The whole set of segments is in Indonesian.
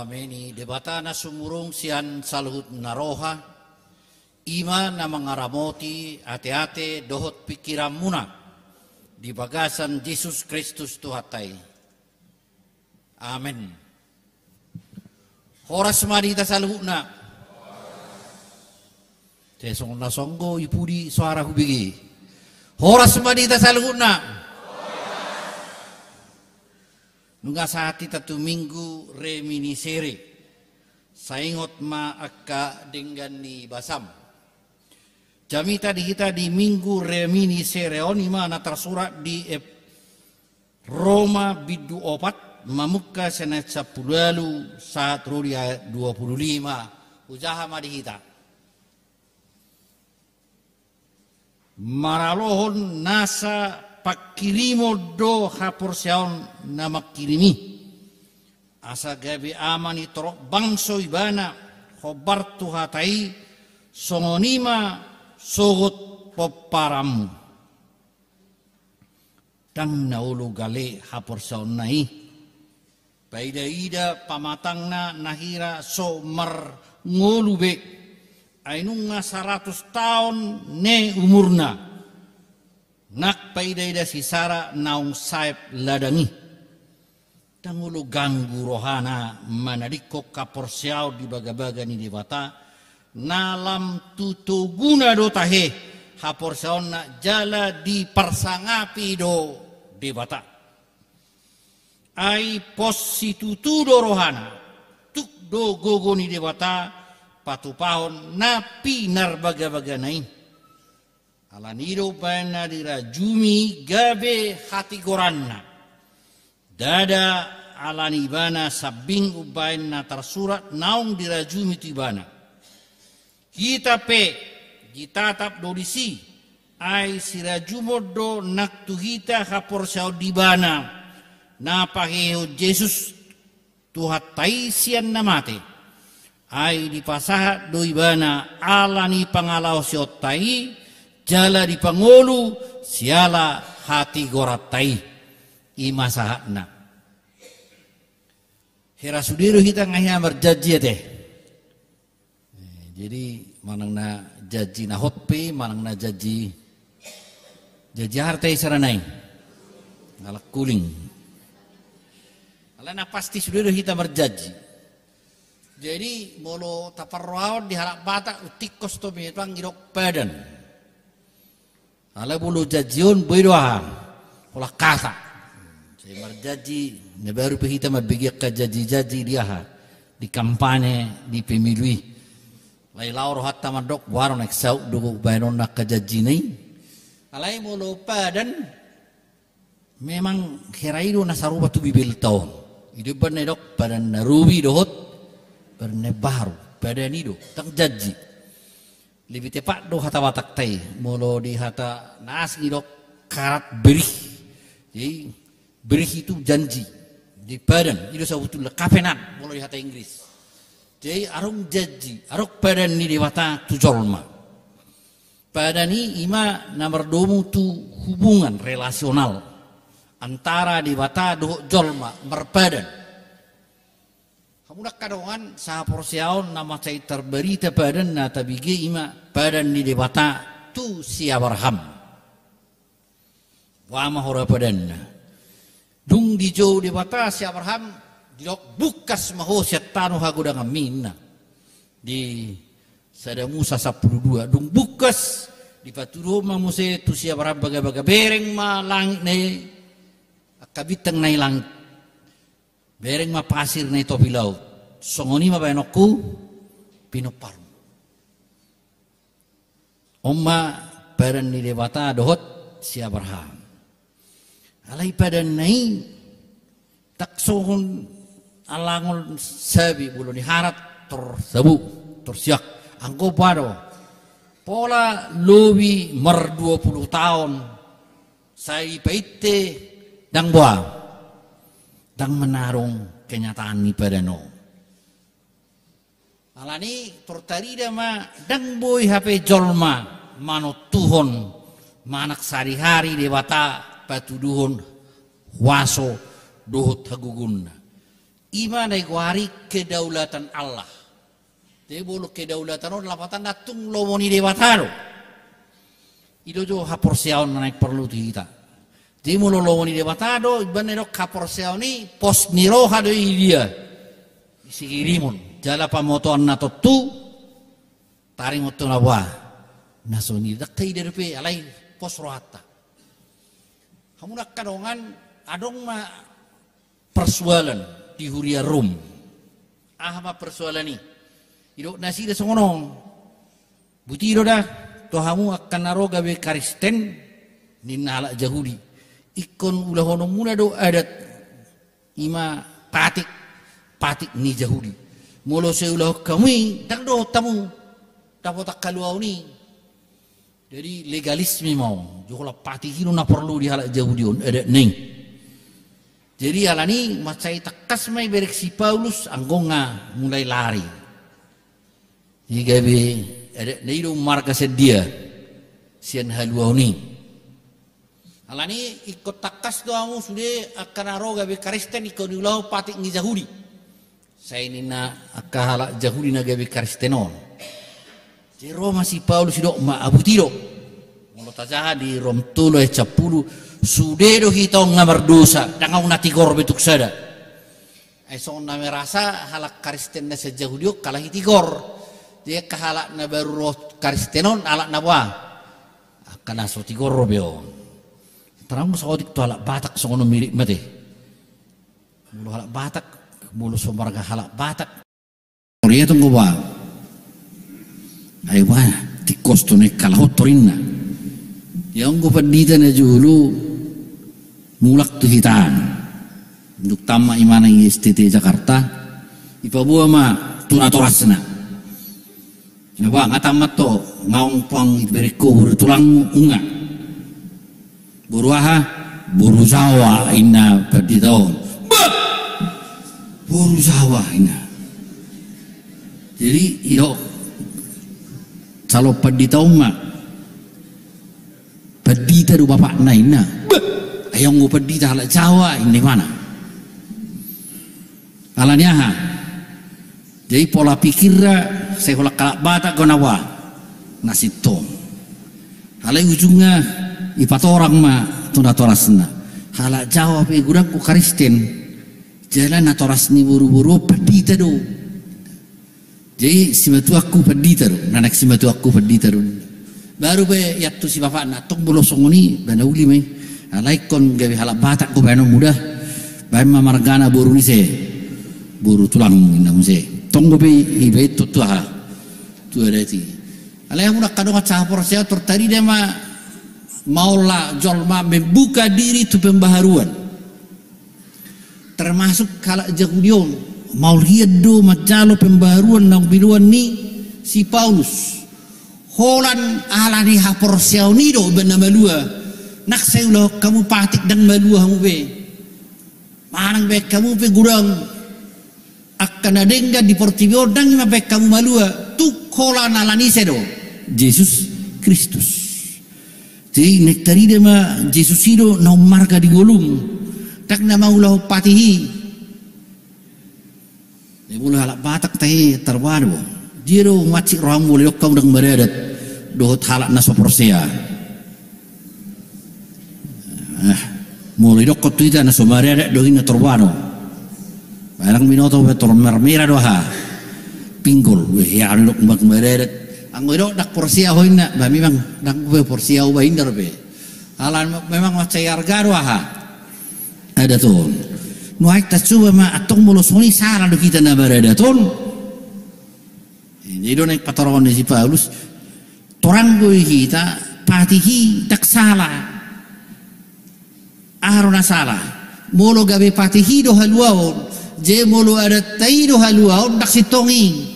Ameni debata na sumurong siyan saluhut naroha ima na mangaramoti ate-ate dohot pikiran muna di bagasan Yesus Kristus Tuhatay. Amen. Horas marita saluhut na. Tesong na songgo ipudi suara hubigi. Horas marita saluhut na. Nunga sati tatu minggu reminisere saingot ma akka dengan ni basam. Jami tadi kita di minggu reminisere oni mana tersurat di Roma bidu opat mamuka senat 10 lalu saat rulia 25 ujaha madi kita. Maralohon nasa pakirimo do hapor siaon na makirimi asa gabi amani torok bangso ibana khobar tuhatai songonima sogot poparamu tang naulu gale hapor siaon nai paida ida pamatangna nahira so mar ngolube ainunga 100 tahun ne umurna nak paida si Sara naung saib ladangi tangulu ganggu rohana manadiko kaporsiao di baga-baga ni dewata nalam tutuguna do tahe haporsiao na jala di persangapi do dewata ai positutu do rohana tuk do gogo ni dewata patupahon napi nar baga-baga nain alanido bana dirajumi gabe hati goranna dada alani bana sabing ubaina tersurat naung dirajumi tibana kita pe ditatap dodisi ai sirajumodo naktu kita hapor saudibana napaheo Yesus tuhat taisian namate ai dipasahat doibana alani pangalau siotai jala di pangolu siala hati goratai ima sahatna hera sudiru kita ngahya berjanji teh jadi manang na janji na hotpe manang na janji harta saranai ngalak kuling alana pasti sudiru kita berjanji jadi molo taparroaon di halak batak utikos to mitang girok badan ala bulu jajion boidoa olah kasa saya berjanji nebaru pehita mabigi ka jaji dia di kampanye di pemilui lai laur hatta madok waron eksau dugu bayanon nak kajaji nai alai bulu padan memang heraido nasaruba tu bibil tahun itu benar dok badan narubi dohot berne baru badan itu tang jaji lebih tepat do hata watak tai molo di hata nas ngidok karat berih jadi berih itu janji di badan itu sabutul kafenan molo di hata Inggris jadi arung janji arok badan ni dewata tu jolma badan ni ima nomor domu tu hubungan relasional antara dewata do jolma merbadan mudak kadongan sa porsiaon nama cai terberita badan na tabige ima badan ni dewata tu si Abraham wa mahora badan dung di jo dewata si Abraham dilok bukas maho setanu hagudang minna di sada Musa 12 dung bukas di paturo mamuse tu si Abraham baga-baga bereng ma langit ne akabitang nai langit bereng ma pasir nai topi laut songoni ma bayanokku pinoparm omma badan ni dewata dohot si Abraham alai badan nai taksohon alangol sabi bulo ni harat tersabu tersiak angko pado pola lobi mer 20 tahun saya paite dang boa dang menarung kenyataan ni padano alani tortarida ma dang boy HP jolma mano tuhon manak sari-hari dewata patuduhon waso dohot hagugunna Ima naikuari kedaulatan Allah. Jadi bolu kedaulatan on lapatan natung lomoni dewataro. Ido jo haporseaon naik perlu kita. Jadi mulu lomoni dewatado ibanero haporseaoni pos niroha do dia. Sikirimun jala pamotoan natotu taring moto nawa. Nasoni dakai derpe alai pos rohata. Kamu nak kadongan adong ma persoalan di huria Rum. Apa persoalan ini? Idok nasi dah songonong. Buti dah. Tohamu akan naroga be Kristen ninna ala Yahudi. Ikon ulah honong muna do adat ima patik ni Yahudi. Molo se ulah kami dak do tamu dapat kaluau ni. Jadi legalisme mau. Jokola patik hino na perlu di ala Yahudi on adat ning. Jadi alani macai takas mai berek si Paulus anggonga mulai lari. Jika be ada neiru marga sedia sian haluau ni. Alani ikut takas doamu sudah akan aroga be Kristen ikut diulau patik ni Yahudi. Saya ini na akahala Yahudi na gabe Kristenon. Jadi Roma si Paulus dok ma abutiro. Mulut aja di Rom tulo 10 Sudero hitong nga berdosa dangaw natigor betuk sada. Ay so na merasa halak Kristen na sa Yahudiok kalah hitigor. Dia kahalak na baru Kristenon alak na ba. Akan aso tigor beo. Terang sa odik to halak Batak so kono milik mate. Mulo halak Batak, mulo so marga halak Batak. Korea tong ba. Ay wa tikos to ne kalahot torinna. Yang go pandita na julu mulak tu hitaan untuk tama imana STT Jakarta ipabuah ma tunatorasna naba ngatamat to ngaung pang ibereko tulang unga buruaha buru Jawa ina paditaon buru Jawa ina jadi iro calo paditaon ma padita do bapak na ina ayang ngupad di tahala Jawa ini mana? Alanya ha. Jadi pola pikirnya saya kolak kalak Batak gonawa nasito. Alai ujungnya ipat orang ma tunatorasna. Halak Jawa pe gurang ku Kristen. Jalan natorasni buru-buru padita do. Jadi simatu aku padita do. Nanak simatu aku padita do. Baru be yattu si bapak na tok bolosongoni banauli mai. Alaikon gawe halak Batak ko bano mudah bae mamargana boru ni se boru tulang indam se tonggo be ibe to ha tu areti alai mudah kadang capor saya tertari dia maula jolma membuka diri tu pembaharuan termasuk kalak Yahudion mau lihat do majalo pembaharuan nang biluan ni si Paulus holan alani hapor siaunido bernama dua nak saya ulah kamu patik dan malua kamu be manang be kamu be gurang akan adengga di Portibio dan ima be kamu malua tu kola nalani sedo Yesus Kristus jadi nektari dia ma Yesus itu na marga di golum tak nama ulah patihi dia ulah halak Batak tahi terwado dia do macik rohang boleh kau dang beradat dohot halak naso persea mulai dok tu itu na somare ada dohin na torbano barang binoto betor mermera doha pinggul weh ya dok mbak mereret ang dok dak porsia hoina ba memang dak be porsia uba indar be alan memang macai harga doha ada tuh nuaik ta coba ma atong molosoni sara do kita na berada ton jadi do naik patoron si Paulus torang go kita patihi tak salah arona salah molo gabe patihido haluaon je molo ada taido haluaon dak sitongi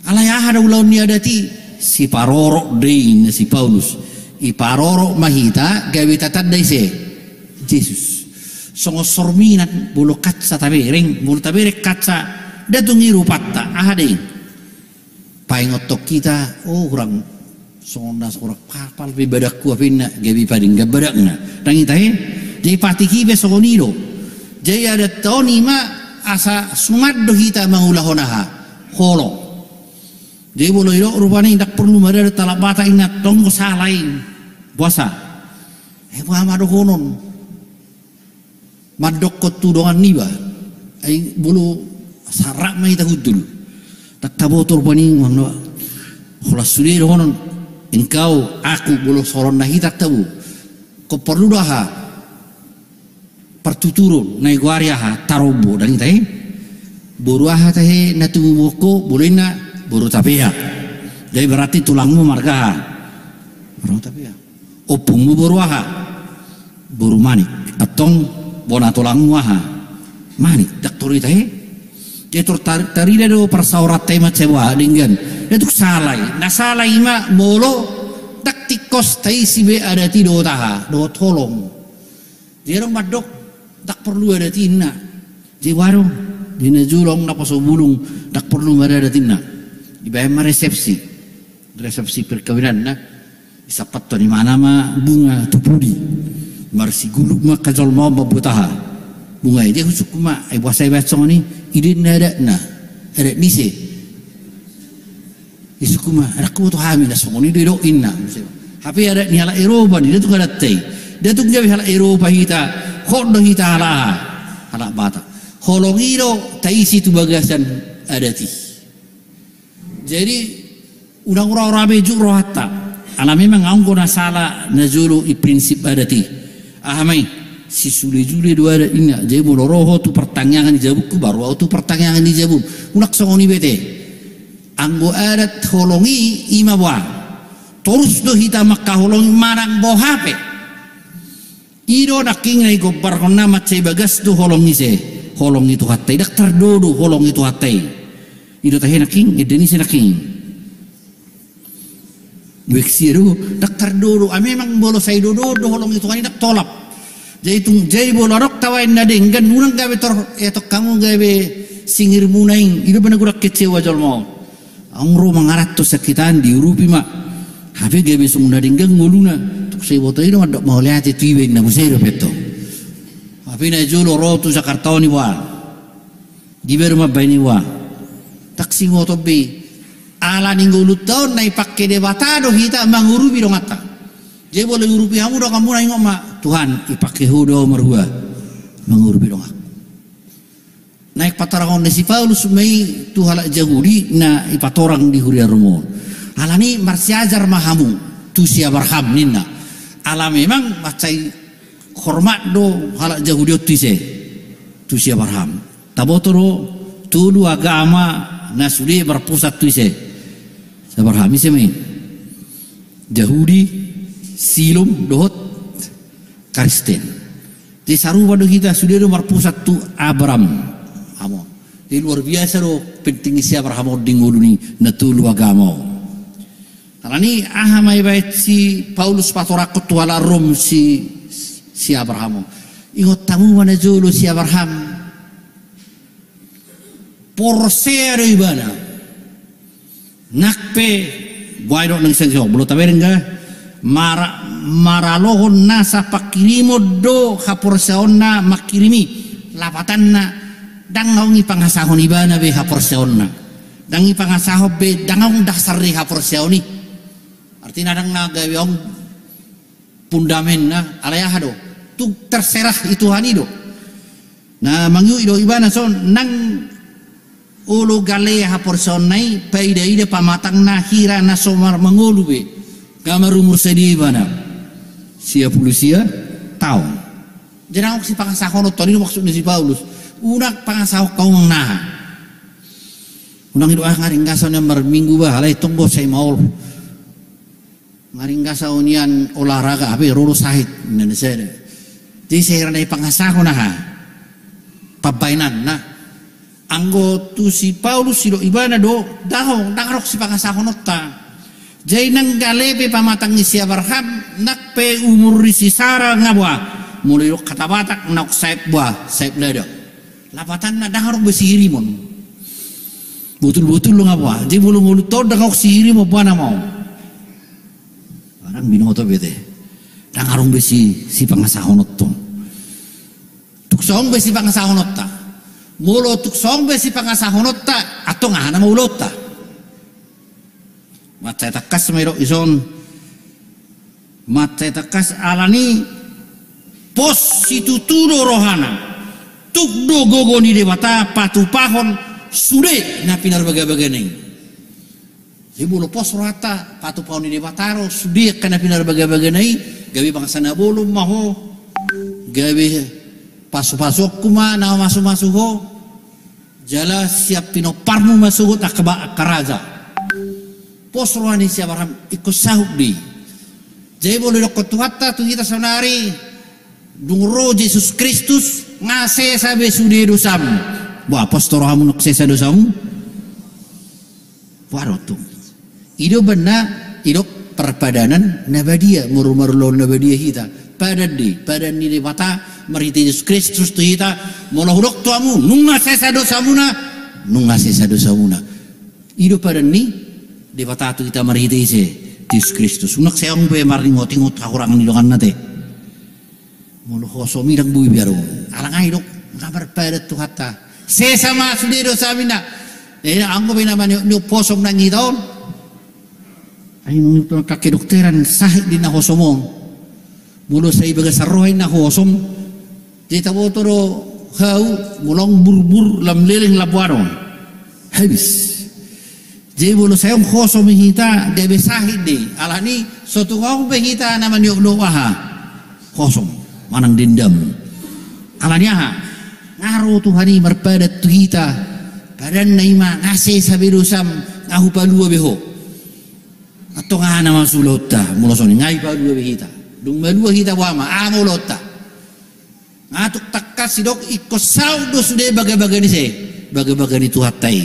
alaya ada ulaun ni adati si parorok dein si Paulus i parorok mahita gabe tatandai se Yesus songo sorminan bulu kaca tabering bulu tabere kaca datungi rupatta ahade paingotok kita oh kurang sondas orang kapal be badak ku apina gabi pading gabadak na tangi tahe di patiki be songoniro Jadi ada tahun ima asa sumat do hita mangulahonaha holong. Jadi boleh iro rupanya tidak perlu ada talak bata ingat tonggo salain puasa. Paham honon. Madok ketudongan niba. Ay bulu sarak mai tahudul. Tak tabotor paning mangno. Kalau sudah honon engkau aku bulu soron nahi tak tahu. Kau perlu dah pertuturun naik waria tarobo dan itu boruah teh natu boko boleh na boru tapia. Jadi berarti tulangmu marga. Boru tapia. Opungmu boruah boru manik atong bona tulangmu manik daktori teh. Dia tari do persaurat tema cewa dengan itu salai. Nah salai ma molo tak tikos tai sibe ada ti do taha do tolong. Dia orang madok tak perlu ada tina. Di warung di najulong na pasobulong tak perlu ada tina. Ibayam ma resepsi perkawinan na isapat to di mana ma bunga tupudi. Marsiguluk ma kajol mau mabutaha. Bunga dia husuk ma ay wasay batsong ni idin na ada nise isukuma ada ku to hamil song ni do inna tapi ada ni hala Eropa ni dia tu kada tei dia tu gawe hala Eropa hita khodo hita hala bata holongiro taisi tu bagasan ada ti jadi urang-urang rabe ju rohata ala memang anggo na sala nazulu i prinsip ada ti ahamai si sule-sule dua ada inna jebu loroho tu pertanyaan dijawab ku baru tu pertanyaan dijawab unak songoni bete anggo adat holongi ima wa terus do hita makka holongi marang bohape iro naking nai gobar kona macai bagas tu holongi se holongi tu hatai dak terdodo holongi tu hatai iro tahe naking edeni se naking weksiru dak terdodo memang bolo sai dodo holongi tu kan dak tolap jadi bolorok tawain nadeng kan urang gawe tor etok kamu gawe singir munaing itu benar gurak kecewa jolmo angro mangarat to sakitan diurupi mak habe gawe sung nadeng gang nguluna tuk sei boto ino adok mau lihat tiwe na musero peto habe na jolo rotu Jakarta ni wa diber ma baini wa taksi moto be ala ninggulu taun nai pakke de batado hita mangurupi dong ata jadi boleh urupi kamu dong kamu nai ngoma Tuhan ipakai hudo merhua mengurupi dong aku naik patarangon si Paulus mei tu halak jahudi na ipatorang di huria rumon alani marsiajar mahamu tu si Abraham nina ala memang macai hormat do halak jahudi tu si Abraham tabotoro tulu agama na sudi berpusat tu si Abraham ise mei jahudi silum dohot Kristen. Di sarupa do kita sudah marpusat tu Abraham. Amo. Di luar biasa do penting si Abraham dinguluni natulu agama. Karena ahamai bait si Paulus patorakot wala Rom si Abraham. Ingot tamu mana jolo si Abraham. Porsero ibana. Nakpe buay do nang sensyo. Belum taberin ka? Maralohon nasa pakirimo do haporsaon na makirimi lapatan na dangaw ngi pangasahon ibana be haporsaon na dangi pangasaho be dangaw dasar ni haporsaon ni artinya dang na gawiong pundamen na alaya do tu terserah itu hanido na mangyu ido ibana son nang ulo gale haporsaon nai paida ide pamatang na hira na somar mangulu be kamar umur sedi ibana sia pulusia tahun. Jangan si pangasahon tadi maksudnya si Paulus. Unak pangasahon kau mengnaha. Unang itu ngaringgasan yang berminggu bah alai tunggu saya mau. Ngaringgasan nian olahraga apa roro sahid Indonesia. Jadi saya rada pangasahon nah. Pabainan nah. Anggo tu si Paulus si do ibana do dahong dangrok si pangasahon ta. Jai nang galepe pamatang ni si Abraham nakpe umur si Sarah ngabwa mulai kata batak nak saib buah saib leda lapatan na dangarok besiri mon betul-betul lu ngabwa jadi bulu tau dangarok sihiri mau buana mau barang binoto bete dangarok besi si pangasahon otong tuk tuksong besi pangasahonota mulo tuksong besi pangasahonota atau ngahana maulota matay takas mayro ison matay takas alani pos situtulo rohana tukdo gogo ni dewata patupahon sude na pinarbaga-baga ning mulo pos rata patupahon ni dewataro sude kana pinarbaga-baga nai gabi bangsa na bolum maho gabi pasok-pasok kuma na masuk-masuk ho jala siap pinoparmu masuk tak karaja pos rohani siap baram ikut sahuk di jadi boleh dokot tuhatta tu kita sanari dungro Yesus Kristus ngase sabe sudi dosam buah pos torohamu nak sesa dosamu warotu ido benar ido perpadanan nabadia muru-muru nabadia kita padan di mata meriti Yesus Kristus tu kita molohudok tuamu nunga sesa dosamuna ido padan ni di mata tu kita meriti Yesus Kristus unak seong pe maringot tingot kurang ni dokan nate moloh somi dang bui biaro alang ai dok kabar padat tu hatta sesa ma sudi dosamina anggo be namanya ni posom nang idon ai mung kakek dokteran sahih di na hosomong mulo sa ibaga sarohay na hosom dita botoro hau mulong burbur lam leleng labuaron habis jadi mulo sa yung hosom hita debe sahid di alani sotungong behita naman yung luwaha hosom manang dendam alani aha ngaro tuhani marpadat tuhita padan na ima ngase sabi dosam ngahu palua beho atau nga naman sulota mulo soni ngay palua behita dung malua hita wama amo lota ngatuk takas sidok ikosau do sude baga-baga ni se baga-baga ni tuhatai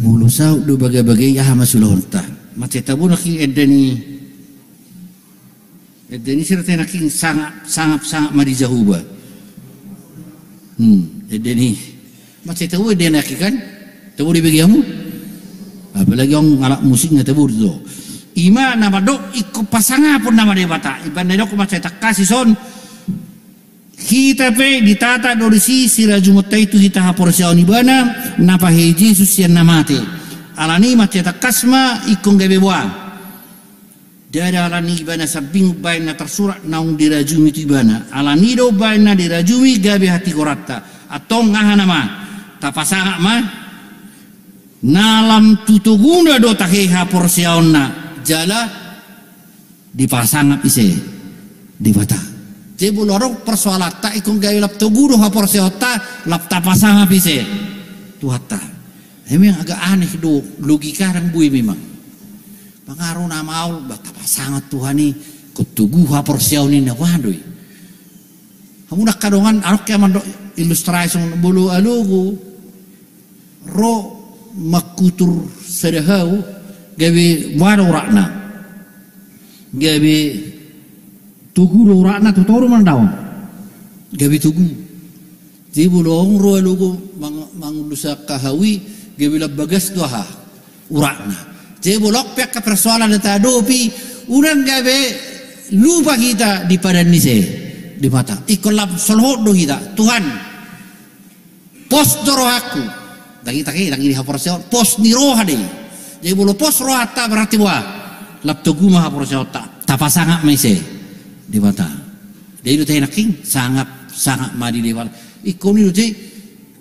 mulu sau do baga-baga ya masulonta maceta bu naki edeni sirte naki sangat marijahuba edeni maceta bu edeni naki kan tabu di bagiamu apalagi yang ngalak musik ngatabu itu ima nama dok ikut pasanga pun nama dewata iban dok macam tak kasih son kita pe ditata dorisi sirajumutta itu kita haporsiaon ibana napa heji susian namate alani macam tak kasma ikung gabe buang dari alani ibana sabing bain na tersurat naung dirajumi itu ibana alani do bain na dirajumi gabe hati korata atau ngaha nama tapasanga ma nalam tutuguna do taheha porsiaon na jala dipasangap ise di bata jebu lorong persoalan tak ikung gaya lap toguro hapor seota lap tapasangap ise tuhatta memang agak aneh do logika rang bui memang pengaruh nama aul tapasangat tuhani kutugu hapor seoni na wadoi kamu nak kadongan arok ya mando ilustrasi bulu alugu ro makutur sedahau gawe waro rakna gawe tugu ro rakna tu toro mandaw gawe tugu di bulong ro lugo mangulusa kahawi gawe labagas doha urakna je bulok pek ka persoalan ta dopi urang gawe lupa kita di padan nise di mata ikolap solho do kita Tuhan pos doro aku lagi di haporsion pos ni roha deh jadi bulu pos rohata berarti wah lap tugu maha porsiota tapasangap maise di mata dia itu tenaking sangat madi dewa ikon itu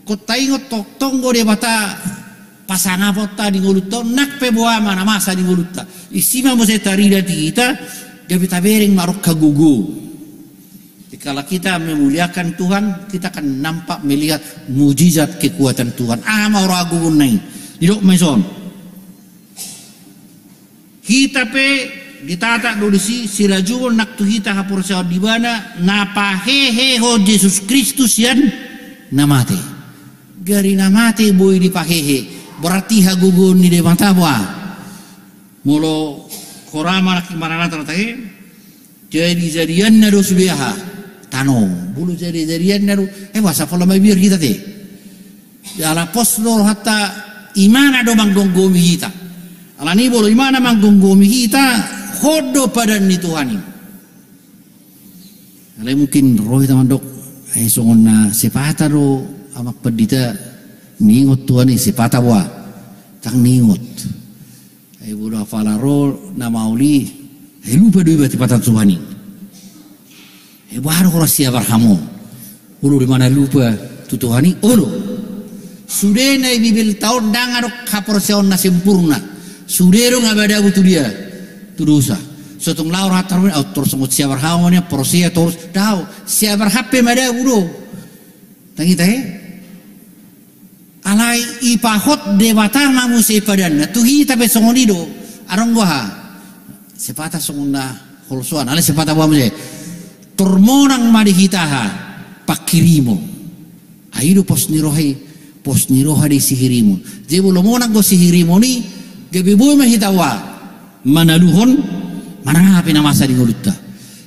kotai ngotok tonggo di mata pasangapota di nguluto nak peboa mana masa di nguluta isima mo setari dari kita gabi tabering marok kagugu kalau kita memuliakan Tuhan kita akan nampak melihat mujizat kekuatan Tuhan mau ragu nai didok maison kita pe ditata dolisi sirajul nak tu kita hapur sa di bana napa hehe ho Yesus Kristus yan namate gari namate boy di pahehe berarti hagugun ni de mata bua mulo korama nak maranata tahe jadi jadian nado subiha tanong bulu jadi-jadian naru wasa pola mabir kita te ala pos lor hatta imana do manggonggomi kita ala ni bolo imana manggonggomi kita hodo padan ni Tuhan Alay mungkin roh taman dok ay songon na sipata ro amak pedita ningot tuan ni sipata wa tang ningot ay budak fala ro na mauli ay lupa dua tipatan Tuhani ay baru kalau siapa kamu ulu di mana lupa tu Tuhani ulu sudah na bibil tahun dangar kapor seon na sempurna sudah ro ngabada butu dia tu dosa sotong laur hatar autor sungut siapa kamu prosia tor tahu siapa HP mada ulu tangi tahe alai ipahot dewata mamu sepadan tuhi tapi songonido arong goha sepata songunda holsuan alai sepata bamu je turmonang madi hitaha pakirimo aido pos niroha di sihirimo je belum monang go sihirimo ni gabi boy mahitawa manaluhon mana apa nama masa di ngulutta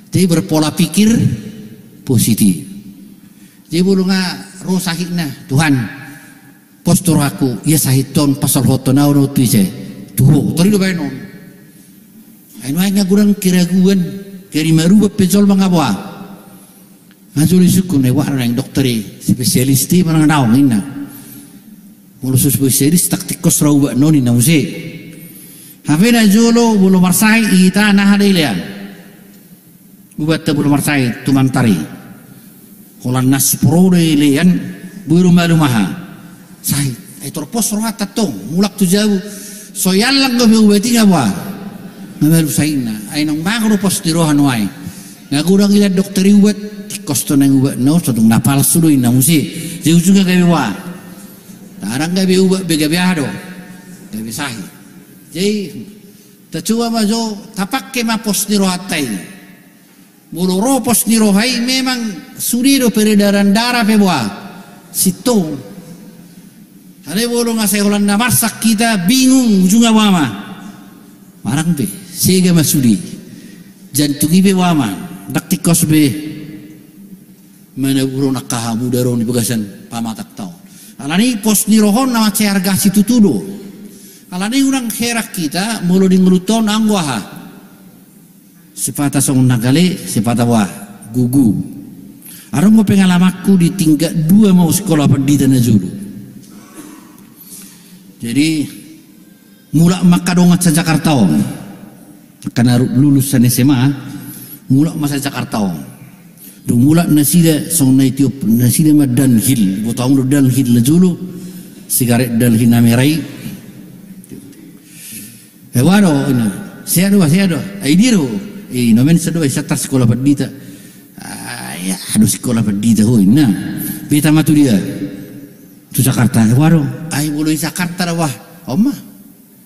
jadi berpola pikir positif jadi belum roh sahihna Tuhan postur aku ya sahiton pasal hoton au tu je tuh tori do bainon aino nga kurang kiraguan keri maruba pejol mangabwa ngajuli sukun ne war nang dokteri spesialis ti manang naong inna mulu spesialis taktikos rauba noni na use hafena jolo bulu marsai ita nah adailean buat bulu marsai tumantari kolan nasi prode lean buru malu maha sai ay torpos rohat tatong mulak tu jauh soyal lang gabi ubeti nga ba ngamalu saina ay nang magro pos tirohan way ngagurang ila dokteri ubat kosto nang ubat no sodong napal sudoy na musi jauh juga gabi wa tarang gabi ubat begabiado gabi sahi jadi tercuba majo tapak kema pos nirohatai buluro pos nirohai memang surido peredaran darah pebua situng ada bolo ngasih Holanda masak kita bingung ujungnya wama marang be sega masudi jantung ibe wama daktikos be mana buro nakahamu daron di bagasan pamatak tau alani pos nirohon nama harga situ tudo alani urang herak kita mulu di ngeluton angwaha sipata song nagale sipata wah gugu arong mo pengalamakku di tingkat 2 mau sekolah pendidikan dulu jadi mulak makadongat sa Jakarta karena lulusan SMA mulak masa Jakarta do mulak nasida song na Ethiopia nasida madanhil botong danhil dulu sigaret danhil namerai waro ina seado ai diro nomen sedo sa sekolah pendita ya aduh sekolah pendita ho ina beta matu dia tu Jakarta waro ai bolo Jakarta wah oma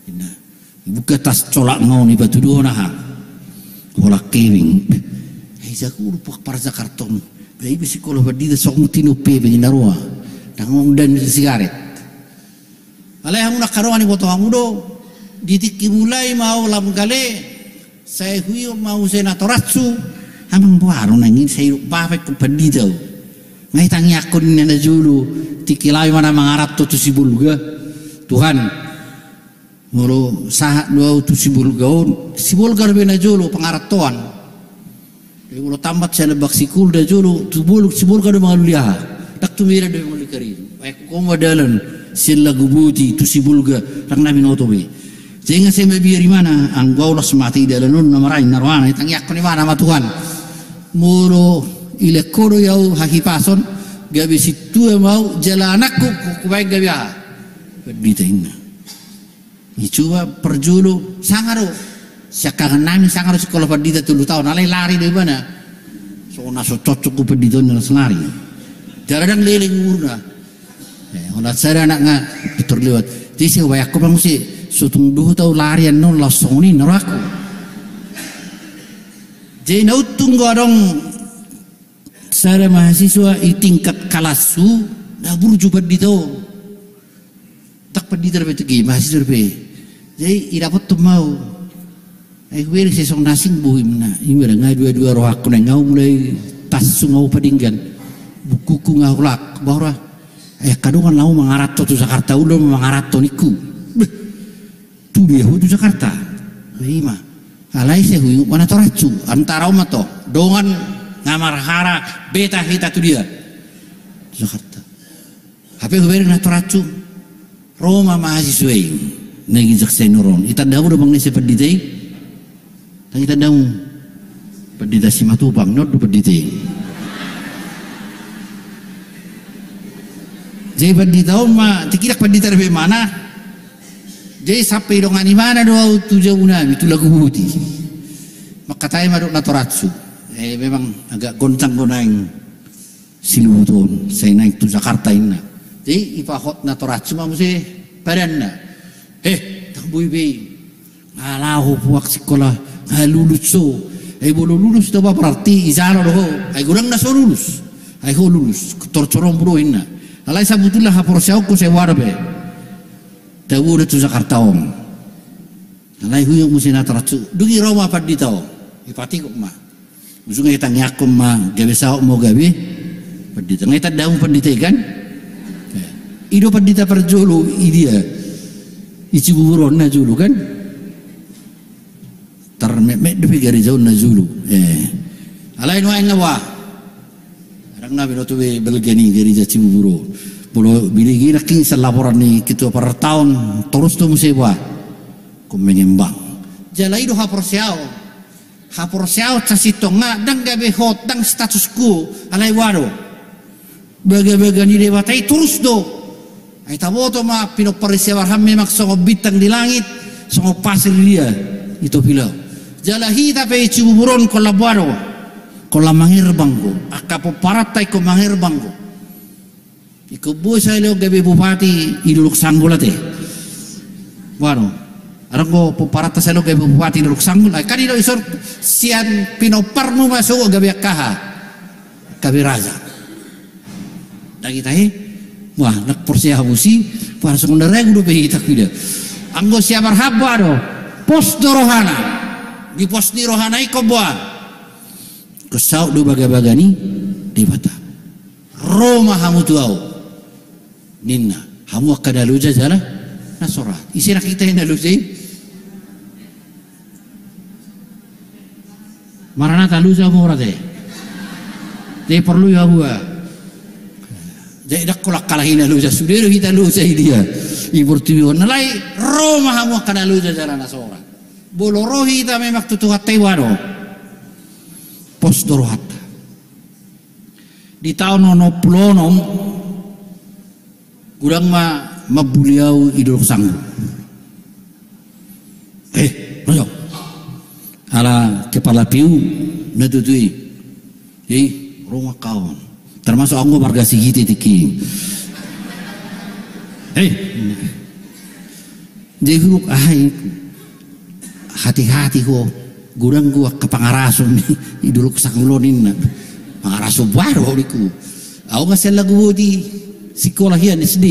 ina buka tas colak ngau ni batu do nah hola keving ai jaku rupak par Jakarta bai sekolah pendita sok tino pe benarua dangong dan sigaret alai hamuna karwani boto hamudo ditik mulai mau lam kale saya huyo mau senatoratsu amang buaro nangin saya bapak ke pendita ngai tangi akun nana julu tikilai mana mangarap tu sibulga Tuhan mulu sahat dua tu sibulga bena julu pengarap tuan jadi mulu tambat saya nebak sikul da julu tu sibulga da mangalulia tak tu mira da mangalikari ay komadalan sila gubuti tu sibulga rang namin otobe sehingga saya biar mana anggo Allah semati dalam namarai narwana itang yak ni mana matuhan muro ile koro yau hakipason gabi situ mau jalanakku kubaik gabi ah berdita inna icuba perjulu sangaro siakangan nami sangaro sekolah berdita 7 tahun alai lari dari mana so naso cocok ku berdita nala selari jaradang leling murna olah saya anak nga betul lewat jadi saya wayak ko mesti sutung duh tau larian non lasoni neraku jadi nautung gorong saya mahasiswa i tingkat kalasu dah burju berdito tak berdito betul mahasiswa be jadi i dapat tu mau ai wiri sesong nasing buhim na imira ngai dua roh aku ngau mulai tas sungau padinggan bukuku ngaulak bahwa kadungan lau mangarat tu Jakarta udah mangarat niku tu biahu tu Jakarta lima alai saya huyu mana toracu antara umat to dongan ngamar hara beta hita tu dia Jakarta hape hubere na toracu Roma mahasiswa nagi jaksa noron ita dawu do bang nese peditei tang ita dawu pedita si matupang not do peditei jadi pedita ma tikirak pedita rebe mana jadi sampai dong ani mana do tujuh unami tu lagu buti makatay madok na toracu memang agak goncang-gonang siluton saya naik tu Jakarta ini jadi ipahot na toracu mamusi padan na tak buibe ngalahu puak sekolah lulus so bolo lulus to ba berarti izaro do gurang na so lulus ho lulus torcorong bro inna alai sabutullah haporsiau ko se warbe tawu tu Jakarta om alai huyung musina toracu dugi Roma paditao ipati ko ma usunga itang yakum ma gabe sao mo gabe padita ngita daun padita kan ido padita perjolo idia ici buburon na julu kan termemek depi gari jauh na julu alain wa ngawa arang na binoto be belgani gari ja cibuburo bolo biligi naking sa laporan ni kitu per tahun terus tu musibah ko mengembang jalai do haporsiao casito nga dang gabe hot dang statusku alai waro baga-baga ni dewatai terus do ay taboto ma pinoparisiawar hamme maksong bintang di langit songo pasir dia itu pilau jalahi tapi cibuburon ko labaro ko lamangir bangko akapo paratai ko mangir bangko iko boy sa ilo gabe bupati iduluk sanggulate waro arang ko puparata sa ilo gabe bupati iduluk sanggul ay kanino isor sian pinoparmu masuk gabe kaha gabe raja dagitahi wah nak porsia habusi para sekundarai udah behita kuda anggo siabar haba do pos do rohana di pos di rohana iko buah kesau do baga-bagani di bata Roma hamu tuau ninna hamu akadaluja jala nasora isira kita yang daluja maranata luja murate dia perlu ya buah jadi dak kolak kalahin luja sudiro kita luja dia iburtiwi nalai Roma hamu kana luja jalan asora bolorohi ta memak tutuhat tewaro pos dorohat di tahun 60 gurang mabuliau idul sanggu royo ala kepala piu natutui Roma kawan termasuk aku warga Sigiti tiki jadi hati-hati ko gurang gua kepangaraso ni iduluk sanglonin na pangaraso baru niku aku ngasih lagu di sekolah hian SD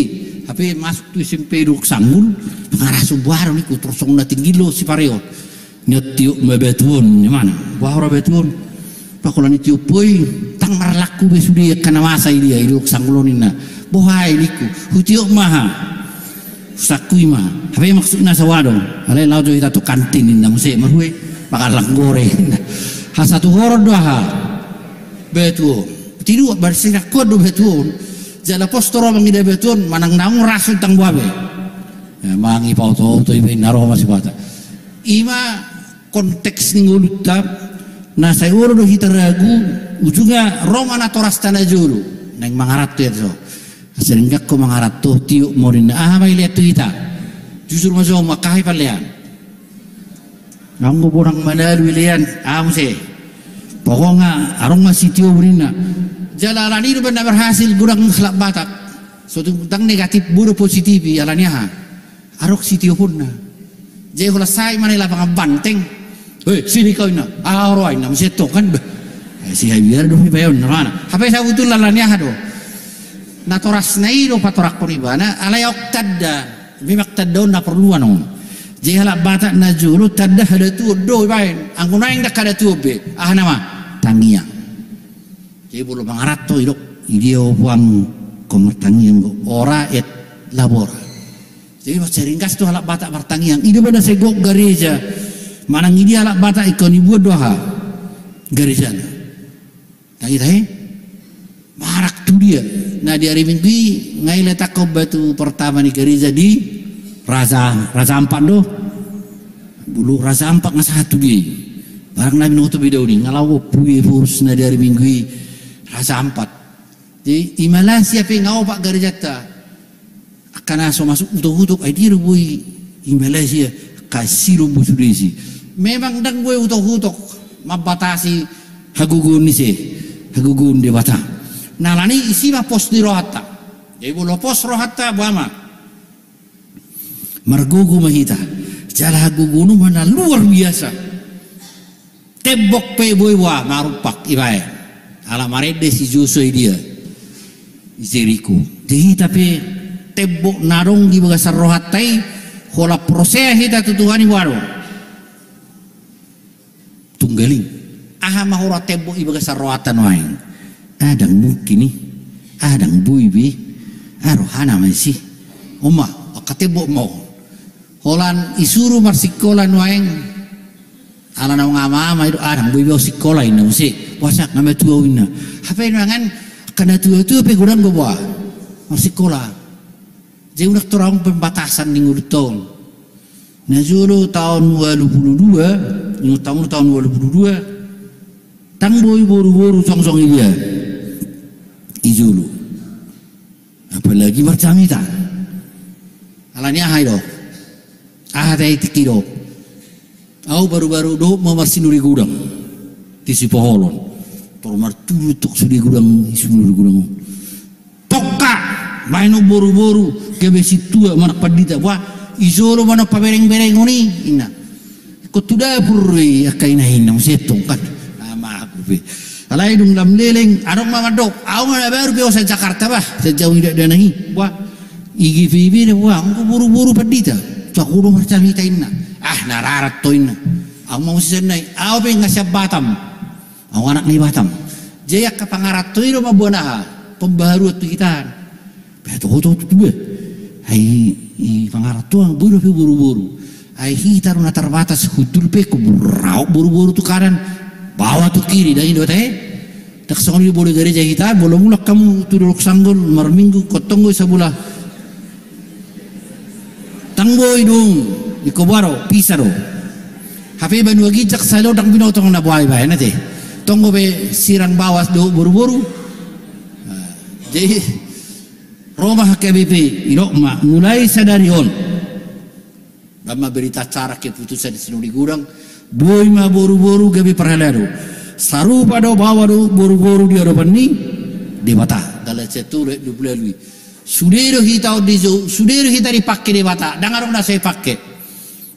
tapi masuk tu SMP iduluk sanggul pangaraso baru niku terus na tinggilo si pareo nyetiuk mabetun mana bahora betun pakulan itu poi tang marlaku besudi kana masa dia iduk sanglonin na bohai niku hutiuk maha sakui mah apa maksudna sawado alai laujo ita tu kantin inda muse marue pakalang goreng hasatu horod doha betu tidu bersih ko do betu jala postoro mangida betun manang naung rasul tang buabe mangi pauto to ibe naro masih bata ima konteks ningulutab nah saya urut kita ragu ujungnya Roma na toras tanah julu neng mangarat tu ya so seringgak ko mangarat tu tiuk morin mai lihat tu kita justru masuk makahi palian nganggo borang manalu lian amse pokoknya arong masih tiuk morin jalalan itu benar berhasil gurang selak batak suatu tentang negatif buru positif jalannya arok si tiuk pun jadi kalau saya mana lapangan banteng sini kau ina arwah ina mesti tu kan si biar doh bayon mana apa saya butuh lalannya hado natoras nairo patorak koribana alay oktadda bimak taddaun na perluan on jehala batak na julu tadda hada tu do bain angkuna yang dak ada tu be nama tangiang jadi bulu mangarat to idok idio puang komer tangiang ora et labora jadi mas ringkas tu halak batak martangiang ido beda segok gereja manang idi halak batak ikon ibu doha gereja tangi tahe marak tu dia. Nah di hari Minggu ngai letak kau batu pertama ni gereja di Raza Ampat doh. Dulu Raza Ampat ngas satu dia. Barang nabi nutu bidau ni ngalau puye purus na di hari Minggu Raza Ampat. Di Malaysia pe ngau pak gereja ta. Akan aso masuk utuk-utuk ai dia bui di Malaysia kasih rubu sudesi. Memang dang bui utuk-utuk mabatasi hagugun ni se. Hagugun di Batam. Nah lani isi mah pos di rohata. Jadi bolo pos rohata buama. Margugu mahita. Jala gugunu mana luar biasa. Tebok pe boy wa marupak ibae. Ala marede si Joshua dia. Jericho. Jadi tapi tebok narong di bagasar rohatai. Hola proses hita tutuhani waro. Tunggaling. Aha mahura tebok i bagasar rohatan wain. Adang mungkin ni, adang buibi, arohana masih, oma, katebo mau, holan isuru marsikolan waeng, ala na ngama itu adang buibi sikola ina musik, wasak nama tua ina, apa yang nangan kena tua apa gudang bawa, marsikola, jadi unak terang pembatasan di ngurutol, najulu tahun 2022, tahun 2022, tang boy boru song dia. Izulu apalagi macam itu alanya hai do tadi tikiro au baru-baru do memarsinuri gudang di Sipoholon tormar turutuk sudi gudang isunuri gudang toka maino boru-boru kebesi tua mana padita wah izolo mana pabereng-bereng oni ina kotuda purri akaina hina musetong kan nama aku be alai dung lam leleng arong mamadok au mana baru pio sa Jakarta bah sejauh tidak ada nahi wah igi vivi de wah engko buru-buru padita cakudo macam ita inna nararat to inna au mau senai au be ngasap Batam au anak ni Batam jayak ka pangarat to iro mabuana pembaharu tu kita beto to tu ai pangarat to buru-buru ai hitar na terbatas hudul pe ko buru-buru tu kanan bawa tu kiri dan Indo teh tak songli boleh gereja kita boleh mulak kamu tu duduk sanggul marminggu kotonggo sabulah tangboy dong di kobaro pisaro hape banu agi cak salo dang bino tong na buai bae nate tonggo be sirang bawas do buru-buru jadi Roma HKBP irokma mulai sadari on lama berita cara keputusan di Senuri Gudang boy ma boru-boru gabi perhelado saru pada bawa do boru-boru di hadapan ni di mata dalam cetul dua lui sudero kita dipakai di mata dangarong na saya pakai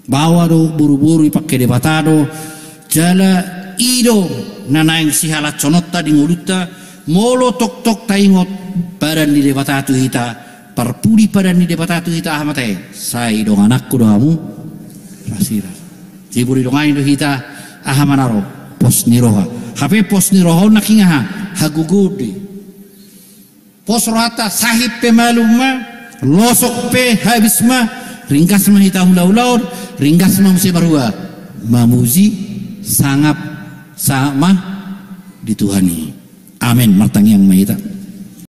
bawa do boru-boru dipakai di mata do jala ido nanaing sihalat conotta di nguluta molo tok-tok taingot badan di mata tu kita perpudi badan di mata tu kita ahmate sai dong anakku do kamu rasira Jiburi dongain do kita ahamanaro pos niroha. Hape pos niroha nakingaha hagugudi. Pos rohata sahib pe maluma losok pe habisma ringkas ma hita hulaulaur ringkas ma mse barua mamuzi sangap sama dituhani. Amin martang yang mahita.